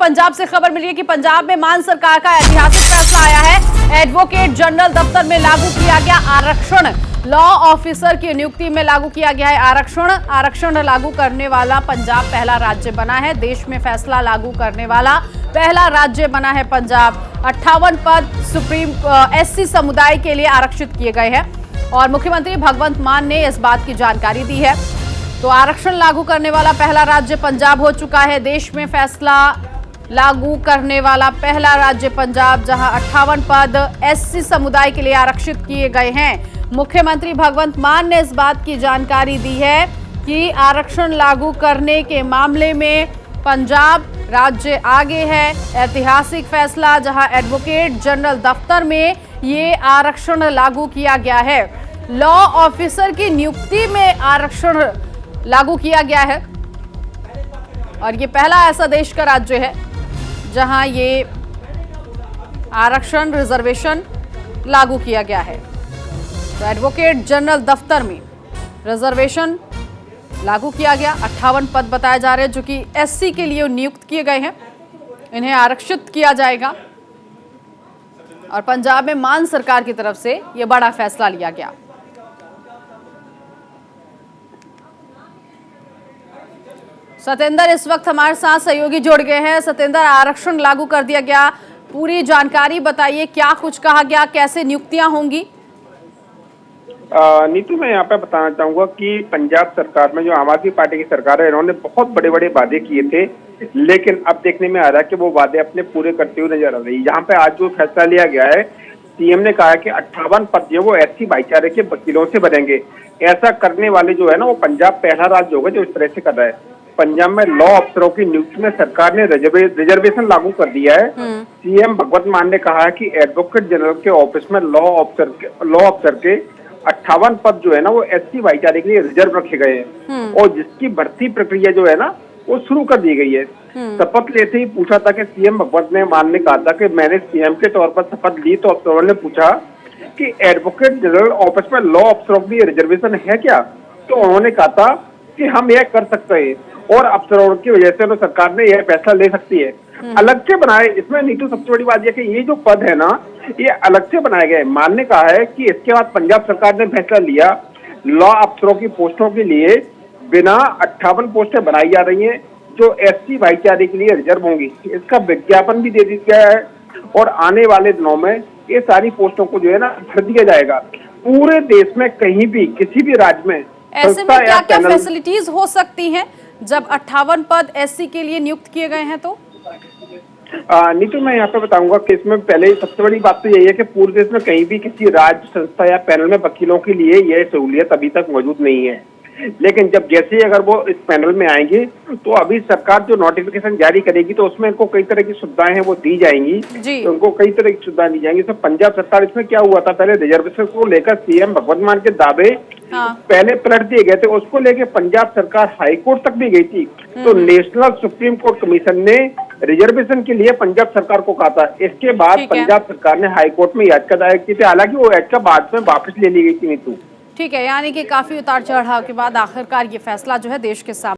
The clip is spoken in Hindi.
पंजाब से खबर मिली है कि पंजाब में मान सरकार का ऐतिहासिक फैसला आया है। एडवोकेट जनरल दफ्तर में लागू किया गया आरक्षण। लॉ ऑफिसर की नियुक्ति में लागू किया गया है आरक्षण लागू करने वाला पंजाब पहला राज्य बना है। देश में फैसला लागू करने वाला पहला राज्य बना है पंजाब। 58 पद सुप्रीम एससी समुदाय के लिए आरक्षित किए गए हैं और मुख्यमंत्री भगवंत मान ने इस बात की जानकारी दी है। तो आरक्षण लागू करने वाला पहला राज्य पंजाब हो चुका है। देश में फैसला लागू करने वाला पहला राज्य पंजाब, जहां 58 पद एससी समुदाय के लिए आरक्षित किए गए हैं। मुख्यमंत्री भगवंत मान ने इस बात की जानकारी दी है कि आरक्षण लागू करने के मामले में पंजाब राज्य आगे है। ऐतिहासिक फैसला, जहां एडवोकेट जनरल दफ्तर में ये आरक्षण लागू किया गया है। लॉ ऑफिसर की नियुक्ति में आरक्षण लागू किया गया है और ये पहला ऐसा देश का राज्य है जहां ये आरक्षण रिजर्वेशन लागू किया गया है। तो एडवोकेट जनरल दफ्तर में रिजर्वेशन लागू किया गया। 58 पद बताए जा रहे हैं जो कि एससी के लिए नियुक्त किए गए हैं, इन्हें आरक्षित किया जाएगा और पंजाब में मान सरकार की तरफ से यह बड़ा फैसला लिया गया। सतेंद्र इस वक्त हमारे साथ सहयोगी जुड़ गए हैं। सतेंद्र, आरक्षण लागू कर दिया गया, पूरी जानकारी बताइए, क्या कुछ कहा गया, कैसे नियुक्तियां होंगी? नीतू, मैं यहाँ पे बताना चाहूंगा कि पंजाब सरकार में जो आम आदमी पार्टी की सरकार है, इन्होंने बहुत बड़े बड़े वादे किए थे, लेकिन अब देखने में आ रहा है कि वो वादे अपने पूरे करते हुए नजर आ रही है। यहाँ पे आज जो फैसला लिया गया है, सीएम ने कहा कि 58 पद जो वो एससी भाईचारे के वकीलों से बनेंगे। ऐसा करने वाले जो है ना, वो पंजाब पहला राज्य होगा जो इस तरह से कर रहा है। पंजाब में लॉ अफसरों की नियुक्ति में सरकार ने रिजर्वेशन लागू कर दिया है। सीएम भगवंत मान ने कहा है कि एडवोकेट जनरल के ऑफिस में लॉ अफसर के 58 पद जो है ना, वो एससी भाईचारे के लिए रिजर्व रखे गए हैं और जिसकी भर्ती प्रक्रिया जो है ना, वो शुरू कर दी गई है। शपथ लेते ही पूछा था कि सीएम भगवंत मान ने कहा था कि मैंने सीएम के तौर पर शपथ ली, तो अफसरों ने पूछा कि एडवोकेट जनरल ऑफिस में लॉ अफसरों के लिए रिजर्वेशन है क्या? तो उन्होंने कहा था कि हम यह कर सकते हैं और अफसरों की वजह से तो सरकार ने यह फैसला ले सकती है। अलग से बनाए, इसमें नीतू सबसे बड़ी बात यह कि ये जो पद है ना, ये अलग से बनाए गए। मान ने कहा है कि इसके बाद पंजाब सरकार ने फैसला लिया, लॉ अफसरों की पोस्टों के लिए बिना 58 पोस्टें बनाई जा रही हैं जो एससी भाईचारे के लिए रिजर्व होंगी। इसका विज्ञापन भी दे दिया गया है और आने वाले दिनों में ये सारी पोस्टों को जो है ना, भर दिया जाएगा। पूरे देश में कहीं भी किसी भी राज्य में ऐसे में क्या क्या फैसिलिटीज हो सकती हैं जब 58 पद एससी के लिए नियुक्त किए गए हैं? तो नीतू, मैं यहाँ पे बताऊंगा कि इसमें पहले सबसे बड़ी बात तो यही है कि पूरे देश में कहीं भी किसी राज्य, संस्था या पैनल में वकीलों के लिए यह सहूलियत अभी तक मौजूद नहीं है। लेकिन जब जैसे ही अगर वो इस पैनल में आएंगे तो अभी सरकार जो नोटिफिकेशन जारी करेगी तो उसमें इनको कई तरह की सुविधाएं हैं वो दी जाएंगी। तो उनको कई तरह की सुविधाएं दी जाएंगी। तो पंजाब सरकार, इसमें क्या हुआ था, पहले रिजर्वेशन को लेकर सीएम भगवंत मान के दावे पहले पलट दिए गए थे, उसको लेकर पंजाब सरकार हाईकोर्ट तक भी गई थी। तो नेशनल सुप्रीम कोर्ट कमीशन ने रिजर्वेशन के लिए पंजाब सरकार को कहा था। इसके बाद पंजाब सरकार ने हाईकोर्ट में याचिका दायर की थी, हालांकि वो याचिका बाद में वापस ले ली गई थी। नीतू, ठीक है, यानी कि काफी उतार चढ़ाव के बाद आखिरकार ये फैसला जो है देश के सामने